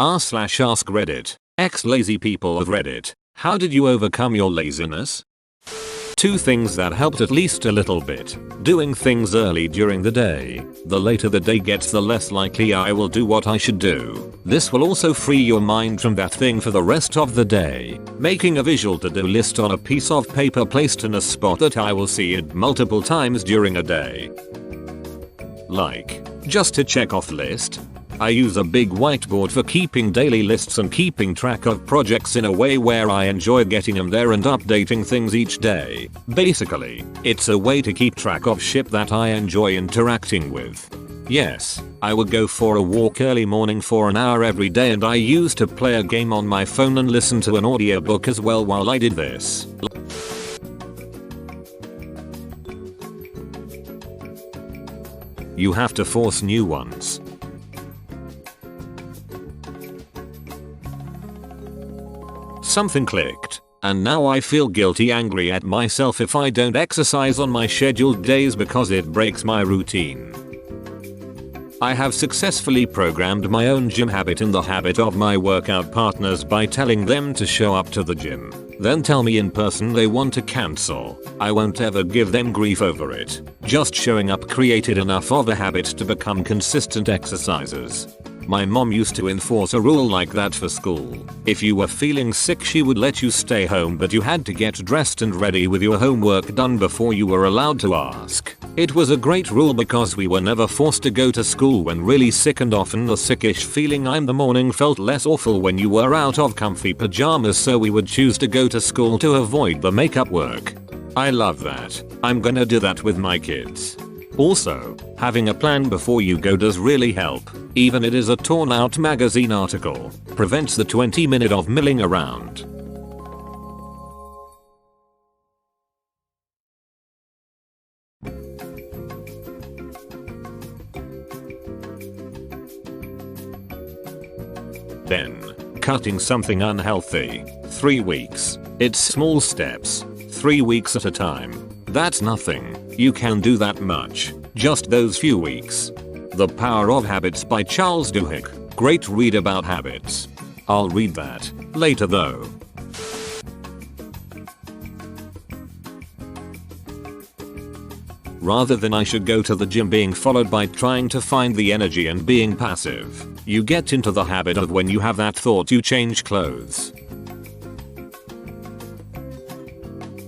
r/AskReddit. Lazy people of Reddit. How did you overcome your laziness? 2 things that helped at least a little bit. Doing things early during the day. The later the day gets, the less likely I will do what I should do. This will also free your mind from that thing for the rest of the day. Making a visual to-do list on a piece of paper placed in a spot that I will see it multiple times during a day. Like, just to check off list. I use a big whiteboard for keeping daily lists and keeping track of projects in a way where I enjoy getting them there and updating things each day. Basically, it's a way to keep track of shit that I enjoy interacting with. Yes, I would go for a walk early morning for an hour every day, and I used to play a game on my phone and listen to an audiobook as well while I did this. You have to force new ones. Something clicked, and now I feel guilty, angry at myself if I don't exercise on my scheduled days because it breaks my routine. I have successfully programmed my own gym habit in the habit of my workout partners by telling them to show up to the gym, then tell me in person they want to cancel. I won't ever give them grief over it. Just showing up created enough of a habit to become consistent exercisers. My mom used to enforce a rule like that for school. If you were feeling sick, she would let you stay home, but you had to get dressed and ready with your homework done before you were allowed to ask. It was a great rule because we were never forced to go to school when really sick, and often the sickish feeling in the morning felt less awful when you were out of comfy pajamas, so we would choose to go to school to avoid the makeup work. I love that. I'm gonna do that with my kids. Also, having a plan before you go does really help. Even it is a torn out magazine article. Prevents the 20 minutes of milling around. Then, cutting something unhealthy. 3 weeks. It's small steps. 3 weeks at a time. That's nothing. You can do that much. Just those few weeks. The Power of Habits by Charles Duhigg. Great read about habits. I'll read that later though. Rather than I should go to the gym being followed by trying to find the energy and being passive, you get into the habit of when you have that thought you change clothes.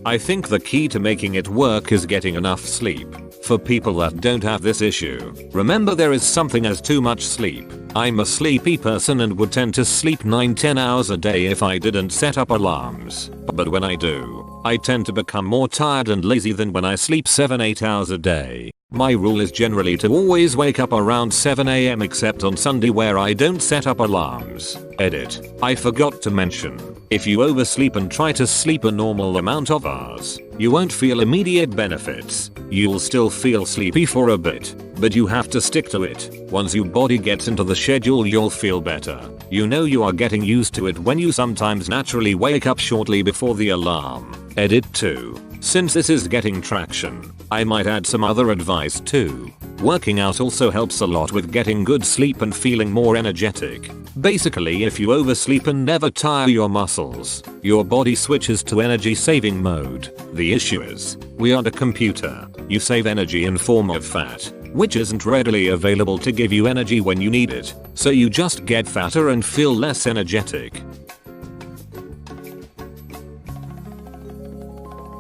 I think the key to making it work is getting enough sleep. For people that don't have this issue, remember there is something as too much sleep. I'm a sleepy person and would tend to sleep 9-10 hours a day if I didn't set up alarms. But when I do, I tend to become more tired and lazy than when I sleep 7-8 hours a day. My rule is generally to always wake up around 7 AM except on Sunday where I don't set up alarms. Edit. I forgot to mention, if you oversleep and try to sleep a normal amount of hours, you won't feel immediate benefits. You'll still feel sleepy for a bit, but you have to stick to it. Once your body gets into the schedule, you'll feel better. You know you are getting used to it when you sometimes naturally wake up shortly before the alarm. Edit 2. Since this is getting traction, I might add some other advice too. Working out also helps a lot with getting good sleep and feeling more energetic. Basically, if you oversleep and never tire your muscles, your body switches to energy saving mode. The issue is, we are a computer. You save energy in form of fat, which isn't readily available to give you energy when you need it, so you just get fatter and feel less energetic.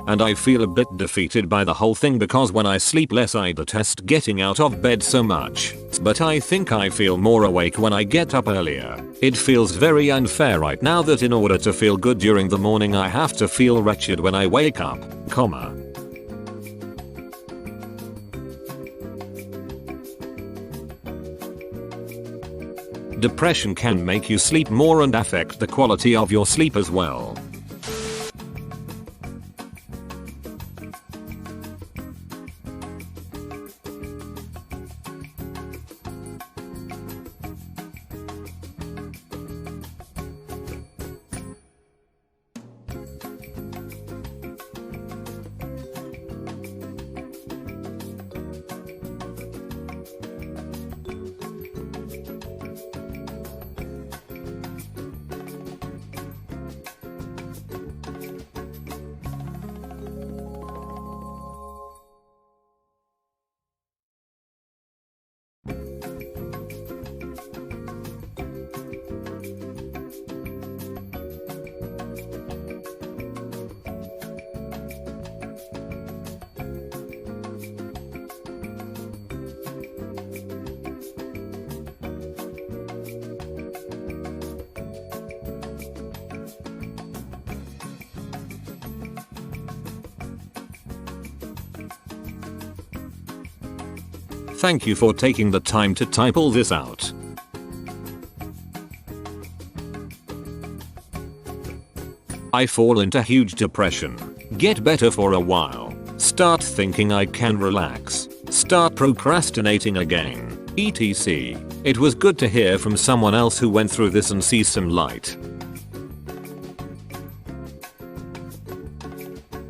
And I feel a bit defeated by the whole thing because when I sleep less I detest getting out of bed so much. But I think I feel more awake when I get up earlier. It feels very unfair right now that in order to feel good during the morning I have to feel wretched when I wake up, comma. Depression can make you sleep more and affect the quality of your sleep as well. Thank you for taking the time to type all this out. I fall into huge depression. Get better for a while. Start thinking I can relax. Start procrastinating again. etc. It was good to hear from someone else who went through this and see some light.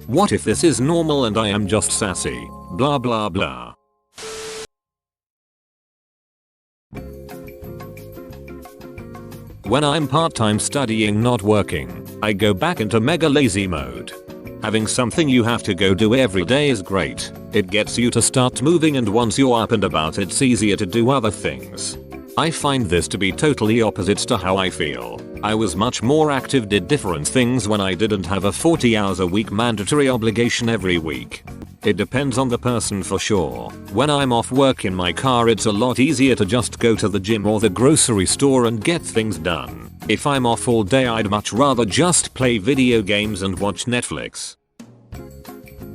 What if this is normal and I am just sassy? Blah blah blah. When I'm part-time studying not working, I go back into mega lazy mode. Having something you have to go do every day is great. It gets you to start moving, and once you're up and about it's easier to do other things. I find this to be totally opposite to how I feel. I was much more active, did different things when I didn't have a 40 hours a week mandatory obligation every week. It depends on the person for sure. When I'm off work in my car, it's a lot easier to just go to the gym or the grocery store and get things done. If I'm off all day, I'd much rather just play video games and watch Netflix.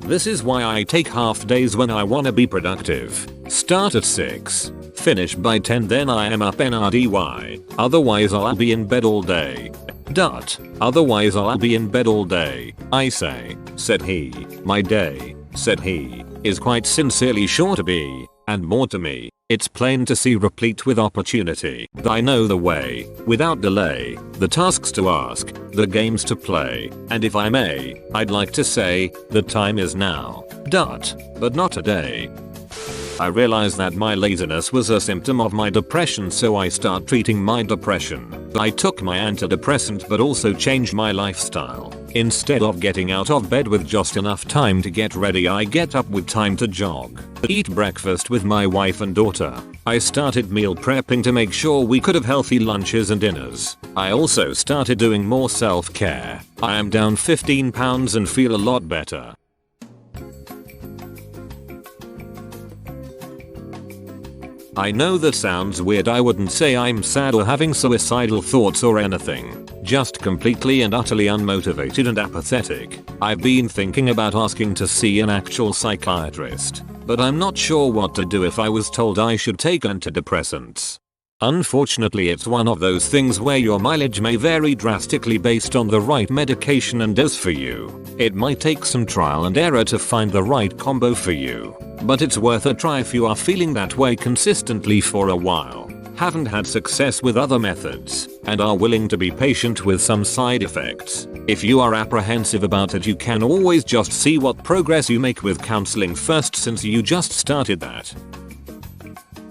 This is why I take half days when I wanna be productive. Start at 6, finish by 10, then I am up NRDY. Otherwise I'll be in bed all day. Otherwise I'll be in bed all day. I say, said he. My day, said he, is quite sincerely sure to be, and more to me, it's plain to see replete with opportunity. I know the way, without delay, the tasks to ask, the games to play, and if I may, I'd like to say, the time is now. But not today. I realized that my laziness was a symptom of my depression, so I start treating my depression. I took my antidepressant but also changed my lifestyle. Instead of getting out of bed with just enough time to get ready, I get up with time to jog. Eat breakfast with my wife and daughter. I started meal prepping to make sure we could have healthy lunches and dinners. I also started doing more self-care. I am down 15 pounds and feel a lot better. I know that sounds weird. I wouldn't say I'm sad or having suicidal thoughts or anything. Just completely and utterly unmotivated and apathetic. I've been thinking about asking to see an actual psychiatrist, but I'm not sure what to do if I was told I should take antidepressants. Unfortunately, it's one of those things where your mileage may vary drastically based on the right medication and dose for you. It might take some trial and error to find the right combo for you, but it's worth a try if you are feeling that way consistently for a while, haven't had success with other methods, and are willing to be patient with some side effects. If you are apprehensive about it, you can always just see what progress you make with counseling first, since you just started that.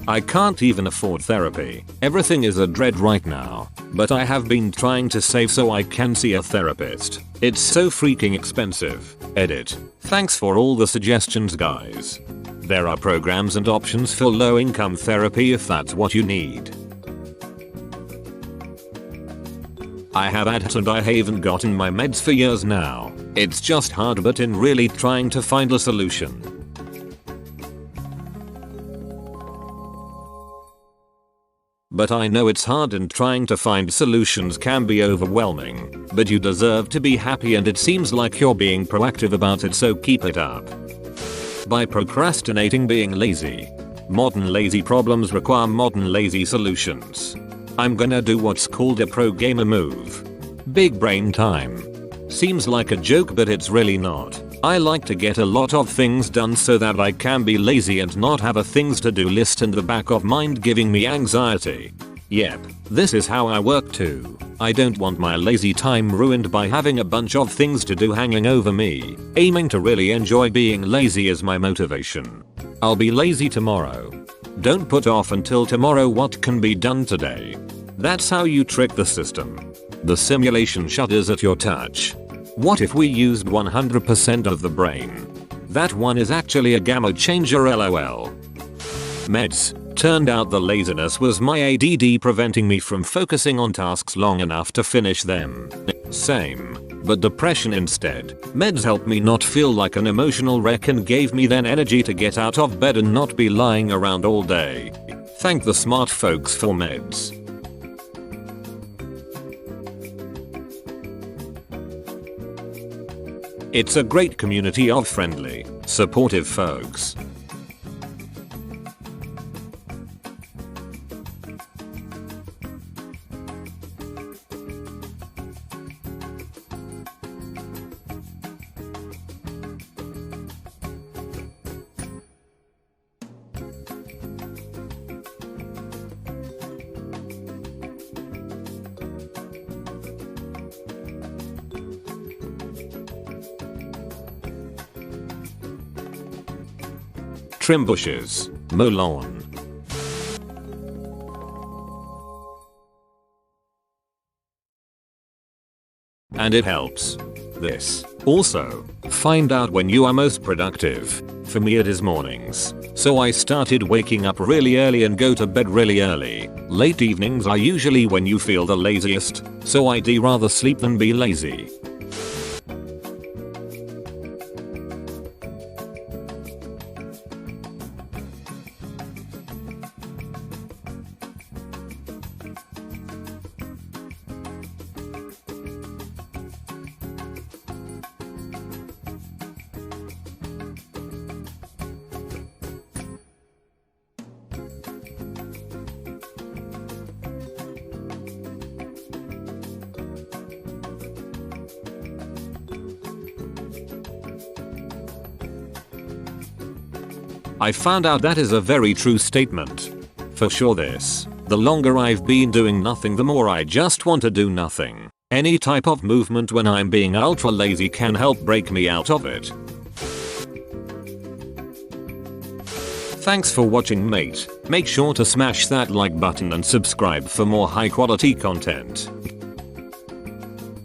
I can't even afford therapy. Everything is a dread right now, but I have been trying to save so I can see a therapist. It's so freaking expensive. Edit. Thanks for all the suggestions, guys. There are programs and options for low income therapy if that's what you need. I have had it and I haven't gotten my meds for years now. It's just hard, but in really trying to find a solution. But I know it's hard, and trying to find solutions can be overwhelming. But you deserve to be happy, and it seems like you're being proactive about it, so keep it up. By procrastinating being lazy. Modern lazy problems require modern lazy solutions. I'm gonna do what's called a pro gamer move. Big brain time. Seems like a joke, but it's really not. I like to get a lot of things done so that I can be lazy and not have a things to do list in the back of mind giving me anxiety. Yep, this is how I work too. I don't want my lazy time ruined by having a bunch of things to do hanging over me. Aiming to really enjoy being lazy is my motivation. I'll be lazy tomorrow. Don't put off until tomorrow what can be done today. That's how you trick the system. The simulation shudders at your touch. What if we used 100% of the brain? That one is actually a gamma changer, lol. Meds. Turned out the laziness was my ADD preventing me from focusing on tasks long enough to finish them. Same. But depression instead. Meds helped me not feel like an emotional wreck and gave me then energy to get out of bed and not be lying around all day. Thank the smart folks for meds. It's a great community of friendly, supportive folks. trim bushes, mow lawn. And it helps. This. Also, find out when you are most productive. For me it is mornings. So I started waking up really early and go to bed really early. Late evenings are usually when you feel the laziest, so I'd rather sleep than be lazy. I found out that is a very true statement. For sure the longer I've been doing nothing, the more I just want to do nothing. Any type of movement when I'm being ultra lazy can help break me out of it. Thanks for watching, mate. Make sure to smash that like button and subscribe for more high quality content.